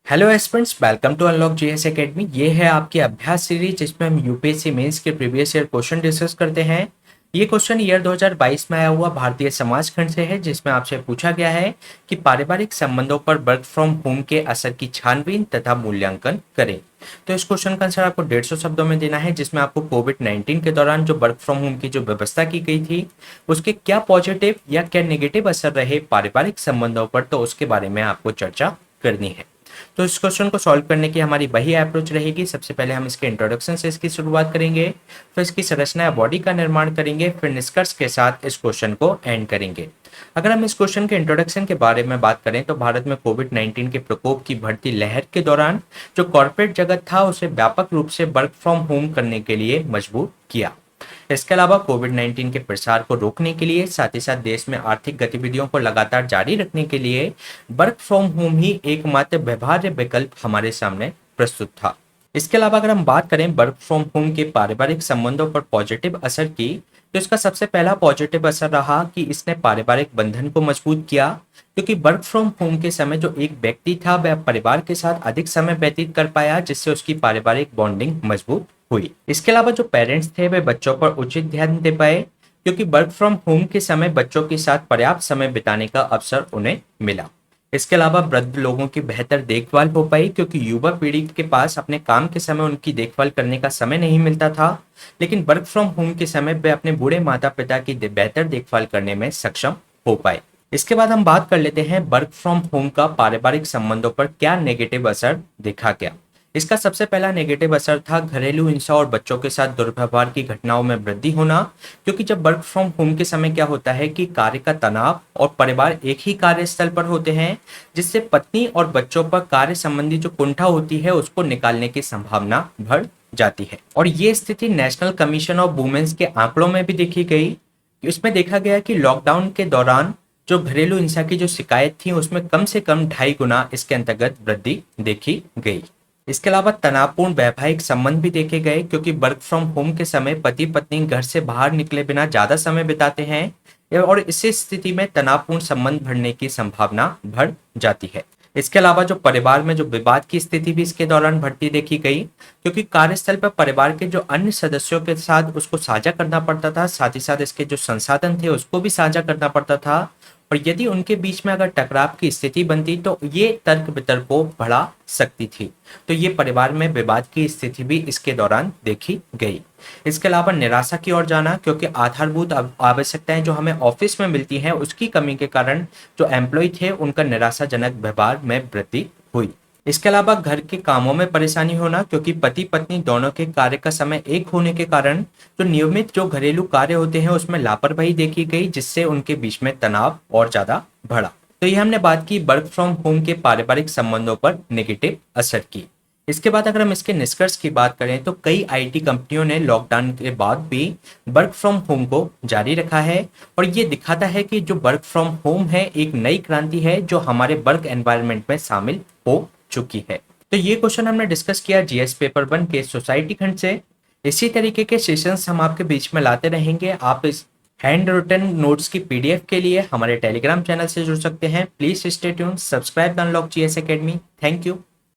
Hello aspirants, welcome to Unlock GS Academy. ये है आपकी अभ्यास सीरीज जिसमें हम यूपीएससी मेंस के प्रीवियस ईयर क्वेश्चन डिस्कस करते हैं। ये क्वेश्चन ईयर 2022 में आया हुआ भारतीय समाज खंड से है, जिसमें आपसे पूछा गया है कि पारिवारिक संबंधों पर वर्क फ्रॉम होम के असर की छानबीन तथा मूल्यांकन करें। तो इस क्वेश्चन का आंसर आपको 150 शब्दों में देना है, जिसमें आपको कोविड-19 के दौरान जो वर्क फ्रॉम होम की जो व्यवस्था की गई थी उसके क्या पॉजिटिव या क्या नेगेटिव असर रहे पारिवारिक संबंधों पर, तो उसके बारे में आपको चर्चा करनी है। तो इस क्वेश्चन को सॉल्व करने की हमारी वही अप्रोच रहेगी। सबसे पहले हम इसके इंट्रोडक्शन से इसकी शुरुआत करेंगे, फिर इसकी संरचना या बॉडी का निर्माण करेंगे, फिर निष्कर्ष के साथ इस क्वेश्चन को एंड करेंगे। अगर हम इस क्वेश्चन के इंट्रोडक्शन के बारे में बात करें तो भारत में कोविड-19 के प्रकोप की बढ़ती लहर के दौरान जो कॉर्पोरेट जगत था उसे व्यापक रूप से वर्क फ्रॉम होम करने के लिए मजबूर किया। इसके अलावा कोविड-19 के प्रसार को रोकने के लिए साथ ही साथ देश में आर्थिक गतिविधियों को लगातार जारी रखने के लिए वर्क फ्रॉम होम ही एकमात्र व्यवहार्य विकल्प हमारे सामने प्रस्तुत था। इसके अलावा अगर हम बात करें वर्क फ्रॉम होम के पारिवारिक संबंधों पर पॉजिटिव असर की, तो इसका सबसे पहला पॉजिटिव असर रहा कि इसने पारिवारिक बंधन को मजबूत किया, क्योंकि वर्क फ्रॉम होम के समय जो एक व्यक्ति था वह परिवार के साथ अधिक समय व्यतीत कर पाया, जिससे उसकी पारिवारिक बॉन्डिंग मजबूत हुई। इसके अलावा जो पेरेंट्स थे वे बच्चों पर उचित ध्यान दे पाए, क्योंकि वर्क फ्रॉम होम के समय बच्चों के साथ पर्याप्त समय बिताने का अवसर उन्हें मिला। इसके अलावा वृद्ध लोगों की बेहतर देखभाल हो पाई, क्योंकि युवा पीढ़ी के पास अपने काम के समय उनकी देखभाल करने का समय नहीं मिलता था, लेकिन वर्क फ्रॉम होम के समय वे अपने बूढ़े माता पिता की बेहतर देखभाल करने में सक्षम हो पाए। इसके बाद हम बात कर लेते हैं वर्क फ्रॉम होम का पारिवारिक संबंधों पर क्या नेगेटिव असर देखा गया। इसका सबसे पहला नेगेटिव असर था घरेलू हिंसा और बच्चों के साथ दुर्व्यवहार की घटनाओं में वृद्धि होना, क्योंकि जब वर्क फ्रॉम होम के समय क्या होता है कि कार्य का तनाव और परिवार एक ही कार्यस्थल पर होते हैं, जिससे पत्नी और बच्चों पर कार्य संबंधी जो कुंठा होती है उसको निकालने की संभावना बढ़ जाती है। और ये स्थिति नेशनल कमीशन ऑफ वुमेन्स के आंकड़ों में भी देखी गई। इसमें देखा गया कि लॉकडाउन के दौरान जो घरेलू हिंसा की जो शिकायत थी उसमें कम से कम 2.5 गुना इसके अंतर्गत वृद्धि देखी गई। इसके अलावा तनावपूर्ण वैवाहिक संबंध भी देखे गए, क्योंकि वर्क फ्रॉम होम के समय पति पत्नी घर से बाहर निकले बिना ज्यादा समय बिताते हैं और इस स्थिति में तनावपूर्ण संबंध बढ़ने की संभावना बढ़ जाती है। इसके अलावा जो परिवार में जो विवाद की स्थिति भी इसके दौरान बढ़ती देखी गई, क्योंकि कार्यस्थल पर परिवार के जो अन्य सदस्यों के साथ उसको साझा करना पड़ता था, साथ ही साथ इसके जो संसाधन थे उसको भी साझा करना पड़ता था, और यदि उनके बीच में अगर टकराव की स्थिति बनती तो ये तर्क वितर्क को बढ़ा सकती थी। तो ये परिवार में विवाद की स्थिति भी इसके दौरान देखी गई। इसके अलावा निराशा की ओर जाना, क्योंकि आधारभूत आवश्यकताएं जो हमें ऑफिस में मिलती हैं उसकी कमी के कारण जो एम्प्लॉय थे उनका निराशाजनक व्यवहार में वृद्धि हुई। इसके अलावा घर के कामों में परेशानी होना, क्योंकि पति पत्नी दोनों के कार्य का समय एक होने के कारण जो नियमित जो घरेलू कार्य होते हैं उसमें लापरवाही देखी गई, जिससे उनके बीच में तनाव और ज्यादा बढ़ा। तो ये हमने बात की वर्क फ्रॉम होम के पारिवारिक संबंधों पर नेगेटिव असर की। इसके बाद अगर हम इसके निष्कर्ष की बात करें तो कई आईटी कंपनियों ने लॉकडाउन के बाद भी वर्क फ्रॉम होम को जारी रखा है, और ये दिखाता है कि जो वर्क फ्रॉम होम है एक नई क्रांति है जो हमारे वर्क एनवायरनमेंट में शामिल हो चुकी है। तो ये क्वेश्चन हमने डिस्कस किया जीएस पेपर 1 के सोसाइटी खंड से। इसी तरीके के सेशंस हम आपके बीच में लाते रहेंगे। आप इस हैंड रिटन नोट्स की पीडीएफ के लिए हमारे टेलीग्राम चैनल से जुड़ सकते हैं। Please stay tuned, subscribe unlock GS academy. Thank you.